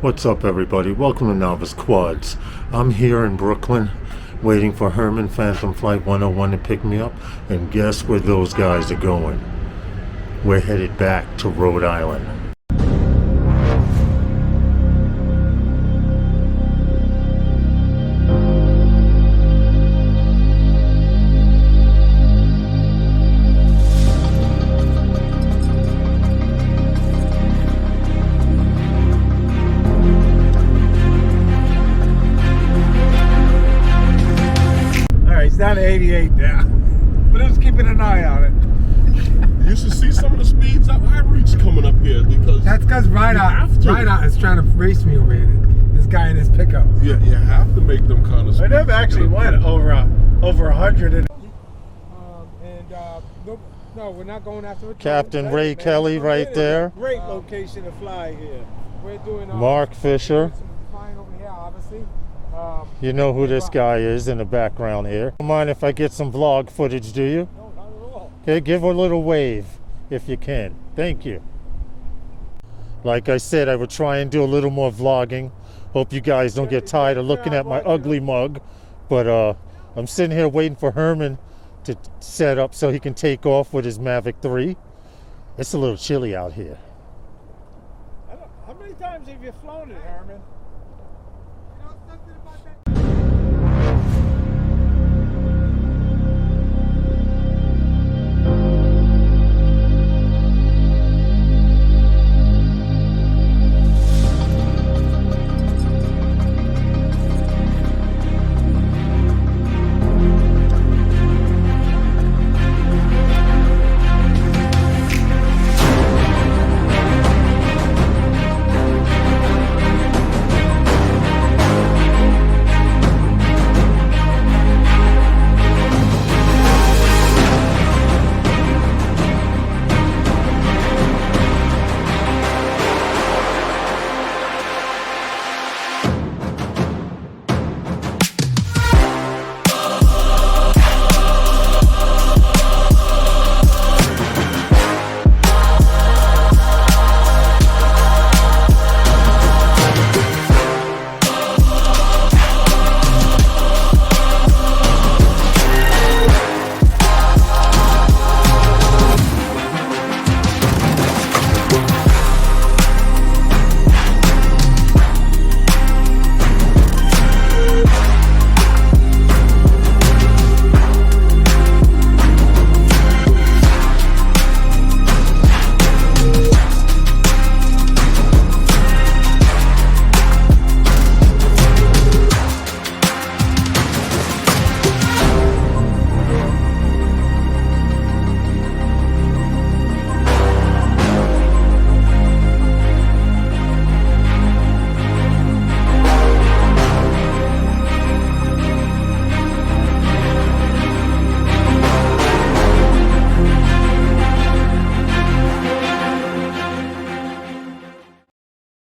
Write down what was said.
What's up, everybody? Welcome to Novice Quads. I'm here in Brooklyn waiting for Herman Phantom Flight 101 to pick me up, and guess where those guys are going? We're headed back to Rhode Island. It's down to 88 now, but it was keeping an eye on it. You should see some of the speeds I reach coming up here because That's because Rideout is trying to race me over here. This guy in his pickup. Yeah, you have to make them kind of speeds. I never actually went over 100. No, we're not going after it. Captain Ray Kelly right there. Great location to fly here. We're doing Mark Fisher. flying over here, obviously. You know who this guy is in the background here. Don't mind if I get some vlog footage, do you? No, not at all. Okay, give a little wave if you can. Thank you. Like I said, I would try and do a little more vlogging. Hope you guys don't get tired of looking at my ugly mug. But I'm sitting here waiting for Herman to set up so he can take off with his Mavic 3. It's a little chilly out here. How many times have you flown it, Herman?